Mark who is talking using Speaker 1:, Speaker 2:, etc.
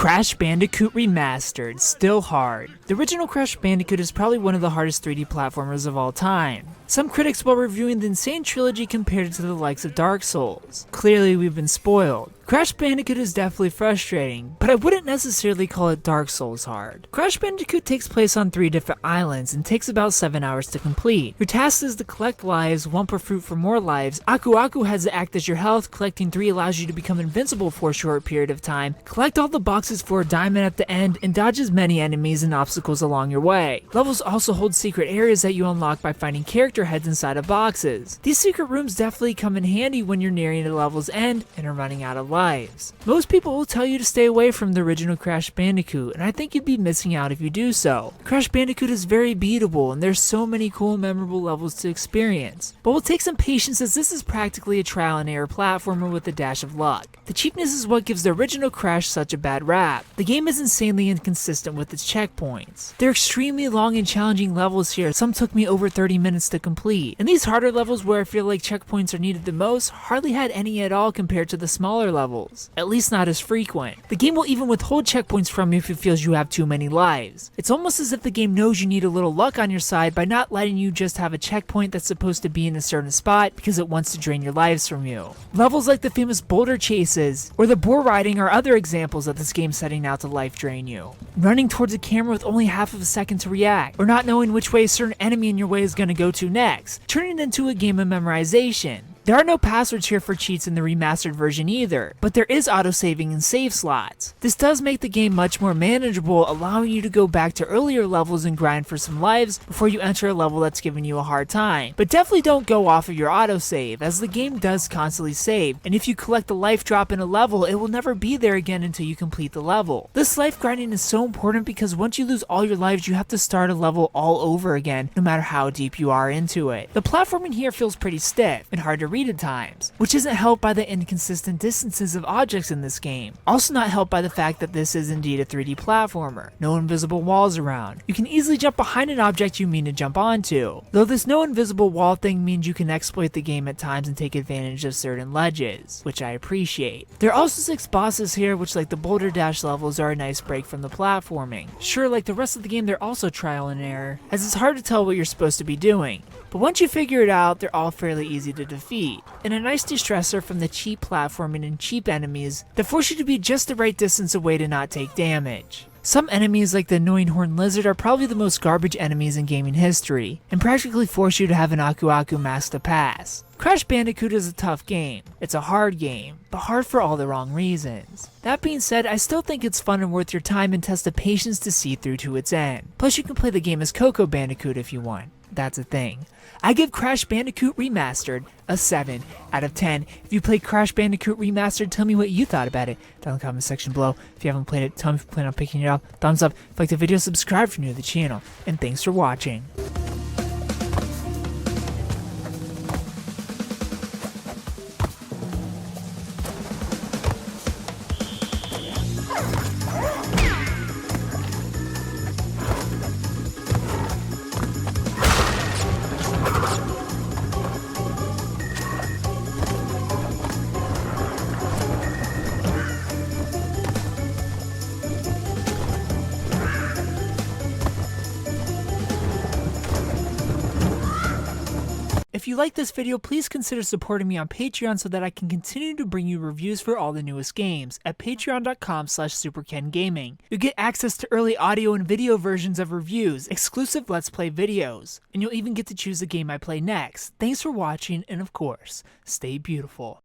Speaker 1: Crash Bandicoot Remastered, still hard. The original Crash Bandicoot is probably one of the hardest 3D platformers of all time. Some critics, while reviewing the Sane Trilogy, compared it to the likes of Dark Souls. Clearly, we've been spoiled. Crash Bandicoot is definitely frustrating, but I wouldn't necessarily call it Dark Souls hard. Crash Bandicoot takes place on 3 different islands and takes about 7 hours to complete. Your task is to collect lives, Wumpa Fruit for more lives, Aku Aku has to act as your health, collecting 3 allows you to become invincible for a short period of time, collect all the boxes for a diamond at the end, and dodge as many enemies and obstacles along your way. Levels also hold secret areas that you unlock by finding character heads inside of boxes. These secret rooms definitely come in handy when you're nearing the level's end and are running out of lives. Most people will tell you to stay away from the original Crash Bandicoot, and I think you'd be missing out if you do so. Crash Bandicoot is very beatable, and there's so many cool and memorable levels to experience, but will take some patience as this is practically a trial and error platformer with a dash of luck. The cheapness is what gives the original Crash such a bad rap. The game is insanely inconsistent with its checkpoints. They're extremely long and challenging levels here, some took me over 30 minutes to complete, and these harder levels where I feel like checkpoints are needed the most hardly had any at all compared to the smaller levels. At least not as frequent. The game will even withhold checkpoints from you if it feels you have too many lives. It's almost as if the game knows you need a little luck on your side by not letting you just have a checkpoint that's supposed to be in a certain spot because it wants to drain your lives from you. Levels like the famous boulder chases or the boar riding are other examples of this game setting out to life drain you. Running towards a camera with only half of a second to react, or not knowing which way a certain enemy in your way is going to go to next, turning it into a game of memorization. There are no passwords here for cheats in the remastered version either, but there is autosaving and save slots. This does make the game much more manageable, allowing you to go back to earlier levels and grind for some lives before you enter a level that's giving you a hard time. But definitely don't go off of your autosave, as the game does constantly save, and if you collect a life drop in a level, it will never be there again until you complete the level. This life grinding is so important because once you lose all your lives, you have to start a level all over again, no matter how deep you are into it. The platforming here feels pretty stiff and hard to read at times, which isn't helped by the inconsistent distances of objects in this game. Also not helped by the fact that this is indeed a 3D platformer. No invisible walls around. You can easily jump behind an object you mean to jump onto, though this no invisible wall thing means you can exploit the game at times and take advantage of certain ledges, which I appreciate. There are also 6 bosses here, which like the boulder dash levels are a nice break from the platforming. Sure, like the rest of the game, they're also trial and error, as it's hard to tell what you're supposed to be doing. But once you figure it out, they're all fairly easy to defeat, and a nice de-stressor from the cheap platforming and cheap enemies that force you to be just the right distance away to not take damage. Some enemies like the annoying horned lizard are probably the most garbage enemies in gaming history, and practically force you to have an Aku Aku mask to pass. Crash Bandicoot is a tough game. It's a hard game, but hard for all the wrong reasons. That being said, I still think it's fun and worth your time and test the patience to see through to its end. Plus you can play the game as Coco Bandicoot if you want. That's a thing. I give Crash Bandicoot Remastered a 7 out of 10. If you played Crash Bandicoot Remastered, tell me what you thought about it down in the comment section below. If you haven't played it, tell me if you plan on picking it up. Thumbs up if you liked the video, subscribe if you're new to the channel, and thanks for watching. If you like this video, please consider supporting me on Patreon so that I can continue to bring you reviews for all the newest games at patreon.com/superkengaming. You'll get access to early audio and video versions of reviews, exclusive Let's Play videos, and you'll even get to choose the game I play next. Thanks for watching, and of course, stay beautiful.